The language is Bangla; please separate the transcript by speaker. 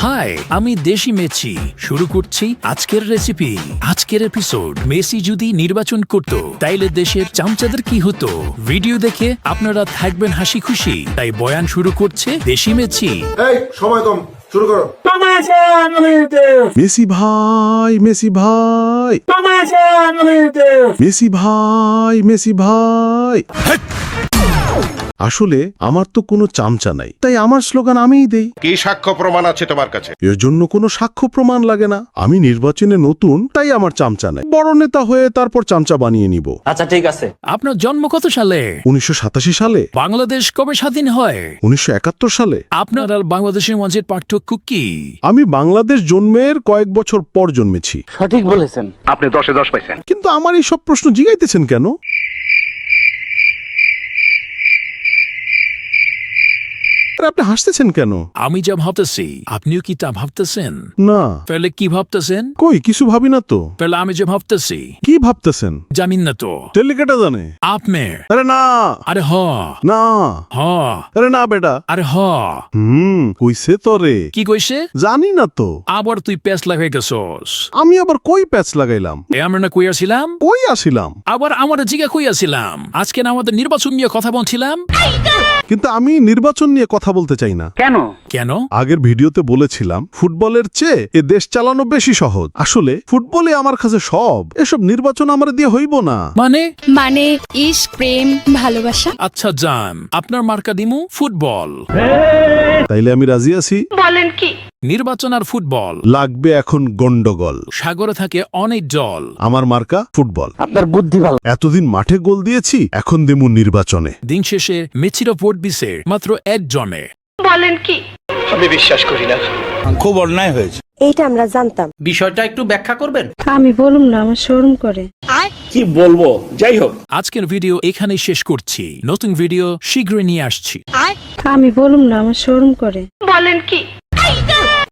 Speaker 1: হাই, আমি দেশি মেছি। শুরু করছি আজকের রেসিপি। আজকের এপিসোড, মেসি যদি নির্বাচন করত তাইলে দেশের চামচাদের কি হতো। ভিডিও দেখে আপনারা থাকবেন হাসি খুশি, তাই বয়ান শুরু করছে দেশি মেছি।
Speaker 2: এই সময় কম, শুরু করো।
Speaker 3: মেসি ভাই, মেসি ভাই, মেসি ভাই, মেসি ভাই। আসলে আমার তো কোনো চামচা নাই, তাই আমার স্লোগান আমিই দেই।
Speaker 2: কি সাক্ষ্য প্রমাণ আছে তোমার কাছে?
Speaker 3: এর জন্য কোনো সাক্ষ্য প্রমাণ লাগে না। আমি নির্বাচনে নতুন, তাই আমার চামচা নাই। বড় নেতা হয়ে তারপর চামচা বানিয়ে নিব।
Speaker 4: আচ্ছা ঠিক আছে।
Speaker 1: আপনার জন্ম কত সালে?
Speaker 3: 1987 সালে।
Speaker 1: বাংলাদেশ কবে স্বাধীন হয়?
Speaker 3: 1971 সালে।
Speaker 1: আপনার আর বাংলাদেশের মাঝের পার্থক্য কি?
Speaker 3: আমি বাংলাদেশ জন্মের কয়েক বছর পর জন্মেছি।
Speaker 4: সঠিক বলেছেন।
Speaker 2: আপনি 10-এ 10 পাইছেন।
Speaker 3: কিন্তু আমার এই সব প্রশ্ন জিগাইতেছেন কেন? আরে আপনি হাসতেছেন কেন?
Speaker 1: আমি যা ভাবতেছি আপনিও কি তা ভাবতেছেন?
Speaker 3: না,
Speaker 1: তাহলে কি ভাবতেছেন?
Speaker 3: কই কিছু ভাবি না তো।
Speaker 1: তাহলে আমি যে ভাবতেছি
Speaker 3: কি ভাবতেছেন?
Speaker 1: জামিন না তো।
Speaker 3: টেলিকেটা জানে?
Speaker 1: আপনি
Speaker 3: আরে না,
Speaker 1: আরে হ
Speaker 3: না,
Speaker 1: হ
Speaker 3: আরে না বেটা।
Speaker 1: আরে হ
Speaker 3: কইছে তরে।
Speaker 1: কি কইছে?
Speaker 3: জানি না তো।
Speaker 1: আবার তুই প্যাচ লাগাই গেছস।
Speaker 3: আমি আবার কই প্যাচ লাগাইলাম?
Speaker 1: এ আমরা না কইয়াছিলাম?
Speaker 3: কই আসিলাম?
Speaker 1: আবার আমার জিগা কইয়াছিলাম আজকে না আমাদের নির্বাচন নিয়ে কথা বলছিলাম।
Speaker 3: কিন্তু আমি নির্বাচন নিয়ে কথা বলতে চাই না।
Speaker 4: কেন?
Speaker 1: কেন?
Speaker 3: আগের ভিডিওতে বলেছিলাম ফুটবলের চেয়ে এ দেশ চালানো বেশি সহজ। আসলে ফুটবলে আমার কাছে সব, এসব নির্বাচন আমার দিয়ে হইব না।
Speaker 5: মানে ইশক, প্রেম, ভালোবাসা।
Speaker 1: আচ্ছা যান, আপনার মার্কা দিমু ফুটবল।
Speaker 3: তাইলে আমি রাজি আছি।
Speaker 1: নির্বাচন আর ফুটবল
Speaker 3: লাগবে এখন গন্ডগোল।
Speaker 1: সাগরে থাকে অনেক জল।
Speaker 3: আমার মার্কা ফুটবল।
Speaker 4: আপনার বুদ্ধি ভালো।
Speaker 3: এতদিন মাঠে গোল দিয়েছি, এখন দেমু নির্বাচনে।
Speaker 1: দিন শেষে মেছিরা ভোট দিছে মাত্র একজনে।
Speaker 2: আমি বিশ্বাস করি না।
Speaker 6: খুব অন্যায় হয়েছে।
Speaker 7: এইটা আমরা জানতাম।
Speaker 4: বিষয়টা একটু ব্যাখ্যা করবেন?
Speaker 7: আমি বলুম না, আমার শরম করে।
Speaker 6: কি বলবো, যাই হোক।
Speaker 1: আজকের ভিডিও এখানেই শেষ করছি। নতুন ভিডিও শীঘ্রই নিয়ে আসছি।
Speaker 7: আমি বলুম না, আমার শরম করে।